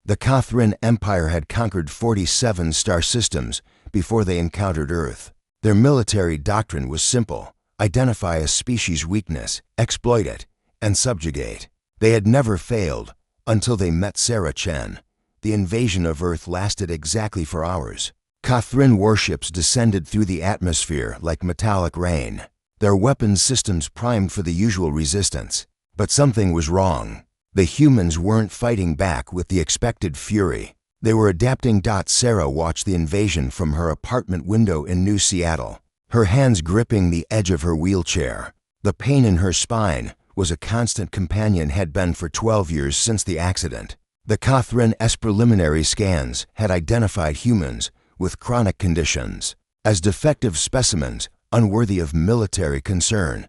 The Kathrin Empire had conquered 47 star systems before they encountered Earth. Their military doctrine was simple: identify a species' weakness, exploit it, and subjugate. They had never failed until they met Sarah Chen. The invasion of Earth lasted exactly 4 hours. Kathrin warships descended through the atmosphere like metallic rain, their weapons systems primed for the usual resistance. But something was wrong. The humans weren't fighting back with the expected fury. They were adapting. Sarah watched the invasion from her apartment window in New Seattle, her hands gripping the edge of her wheelchair. The pain in her spine was a constant companion, had been for 12 years since the accident. The Kathrin's preliminary scans had identified humans with chronic conditions as defective specimens, unworthy of military concern.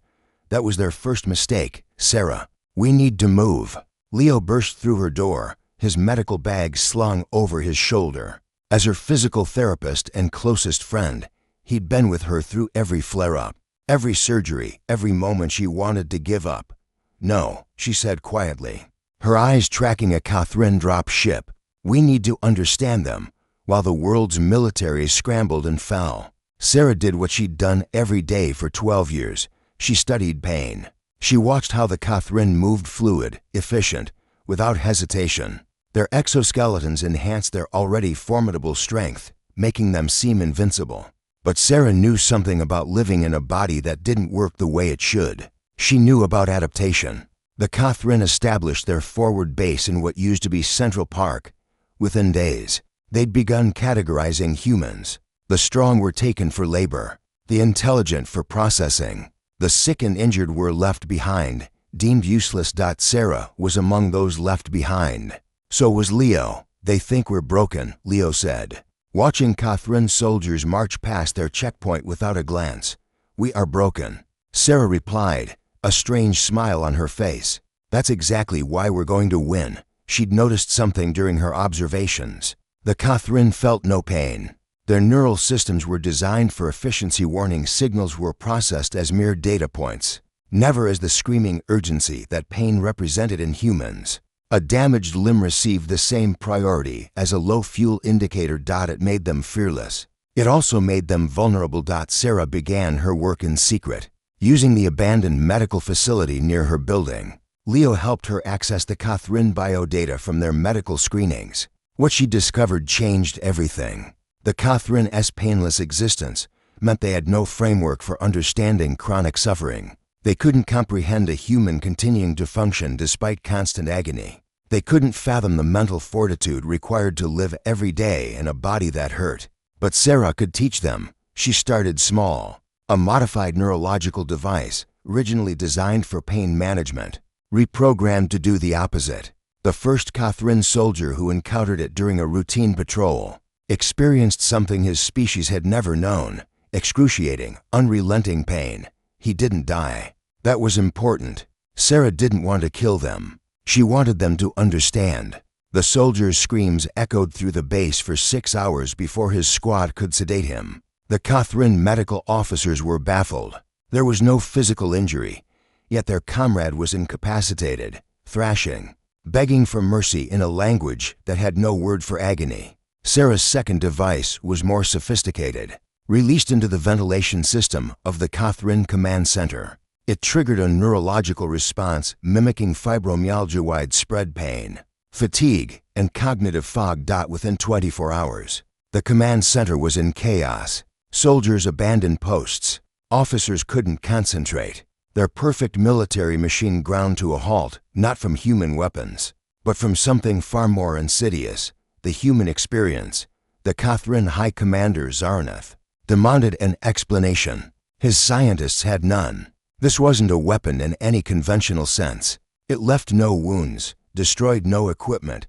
That was their first mistake. Sarah, we need to move. Leo burst through her door, his medical bag slung over his shoulder. As her physical therapist and closest friend, he'd been with her through every flare-up, every surgery, every moment she wanted to give up. No, she said quietly, her eyes tracking a Kathrin drop ship. We need to understand them, while the world's military scrambled and fell. Sarah did what she'd done every day for 12 years. She studied pain. She watched how the Kathrin moved, fluid, efficient, without hesitation. Their exoskeletons enhanced their already formidable strength, making them seem invincible. But Sarah knew something about living in a body that didn't work the way it should. She knew about adaptation. The Kathrin established their forward base in what used to be Central Park. Within days, they'd begun categorizing humans. The strong were taken for labor, the intelligent for processing. The sick and injured were left behind, deemed useless. Sarah was among those left behind. So was Leo. They think we're broken, Leo said, watching Kathrin soldiers march past their checkpoint without a glance. We are broken, Sarah replied, a strange smile on her face. That's exactly why we're going to win. She'd noticed something during her observations. The Kathrin felt no pain. Their neural systems were designed for efficiency. Warning signals were processed as mere data points, never as the screaming urgency that pain represented in humans. A damaged limb received the same priority as a low fuel indicator. It made them fearless. It also made them vulnerable. Sarah began her work in secret, using the abandoned medical facility near her building. Leo helped her access the Kathrin biodata from their medical screenings. What she discovered changed everything. The Kathrin's painless existence meant they had no framework for understanding chronic suffering. They couldn't comprehend a human continuing to function despite constant agony. They couldn't fathom the mental fortitude required to live every day in a body that hurt. But Sarah could teach them. She started small. A modified neurological device, originally designed for pain management, reprogrammed to do the opposite. The first Kathrin soldier who encountered it during a routine patrol experienced something his species had never known: excruciating, unrelenting pain. He didn't die. That was important. Sarah didn't want to kill them. She wanted them to understand. The soldier's screams echoed through the base for 6 hours before his squad could sedate him. The Kathrin medical officers were baffled. There was no physical injury, yet their comrade was incapacitated, thrashing, begging for mercy in a language that had no word for agony. Sarah's second device was more sophisticated. Released into the ventilation system of the Kathrin Command Center, it triggered a neurological response mimicking fibromyalgia, widespread pain, fatigue, and cognitive fog. Within 24 hours, the command center was in chaos. Soldiers abandoned posts. Officers couldn't concentrate. Their perfect military machine ground to a halt, not from human weapons, but from something far more insidious: the human experience. The Kathrin High Commander Zarnath demanded an explanation. His scientists had none. This wasn't a weapon in any conventional sense. It left no wounds, destroyed no equipment,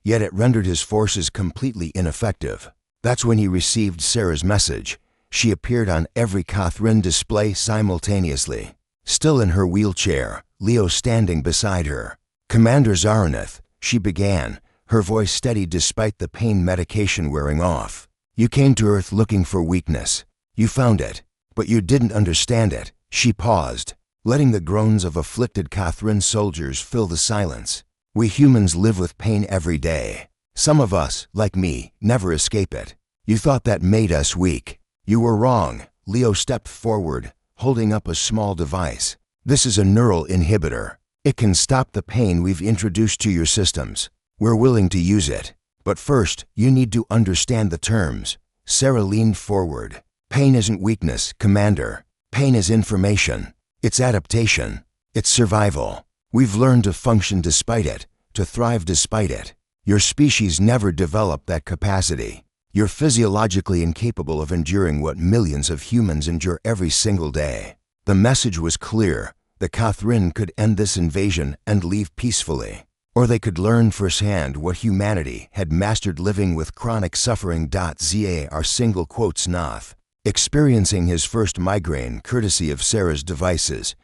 yet it rendered his forces completely ineffective. That's when he received Sarah's message. She appeared on every Kathrin display simultaneously. Still in her wheelchair, Leo standing beside her. Commander Zarnath, she began, her voice steady despite the pain medication wearing off. You came to Earth looking for weakness. You found it, but you didn't understand it. She paused, letting the groans of afflicted Kathrin soldiers fill the silence. We humans live with pain every day. Some of us, like me, never escape it. You thought that made us weak. You were wrong. Leo stepped forward, holding up a small device. This is a neural inhibitor. It can stop the pain we've introduced to your systems. We're willing to use it. But first, you need to understand the terms. Sarah leaned forward. Pain isn't weakness, Commander. Pain is information. It's adaptation. It's survival. We've learned to function despite it, to thrive despite it. Your species never developed that capacity. You're physiologically incapable of enduring what millions of humans endure every single day. The message was clear. The Catherine could end this invasion and leave peacefully. Or they could learn firsthand what humanity had mastered living with chronic suffering. Zar single quotes Noth, experiencing his first migraine courtesy of Sarah's devices,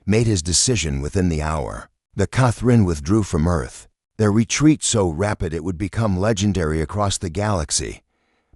made his decision within the hour. The Catherine withdrew from Earth, their retreat so rapid it would become legendary across the galaxy.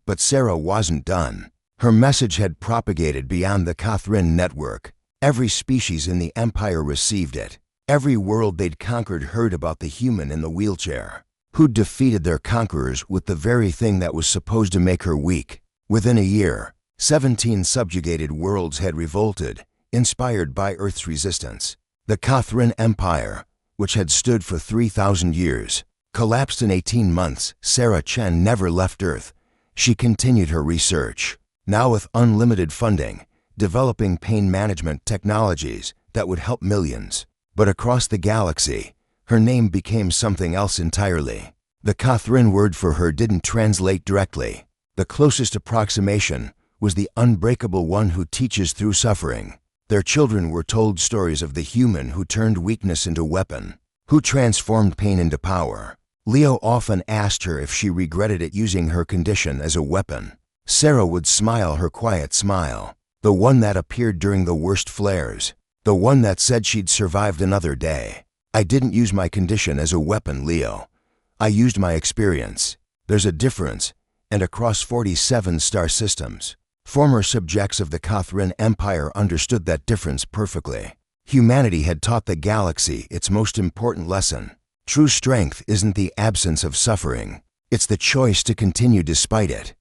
But Sarah wasn't done. Her message had propagated beyond the Catherine network. Every species in the Empire received it. Every world they'd conquered heard about the human in the wheelchair, who'd defeated their conquerors with the very thing that was supposed to make her weak. Within a year, 17 subjugated worlds had revolted, inspired by Earth's resistance. The Catherine Empire, which had stood for 3,000 years, collapsed in 18 months. Sarah Chen never left Earth. She continued her research, now with unlimited funding, developing pain management technologies that would help millions. But across the galaxy, her name became something else entirely. The Catherine word for her didn't translate directly. The closest approximation was the unbreakable one who teaches through suffering. Their children were told stories of the human who turned weakness into weapon, who transformed pain into power. Leo often asked her if she regretted it, using her condition as a weapon. Sarah would smile her quiet smile, the one that appeared during the worst flares, the one that said she'd survived another day. I didn't use my condition as a weapon, Leo. I used my experience. There's a difference, and across 47 star systems. Former subjects of the Catherine Empire understood that difference perfectly. Humanity had taught the galaxy its most important lesson. True strength isn't the absence of suffering. It's the choice to continue despite it.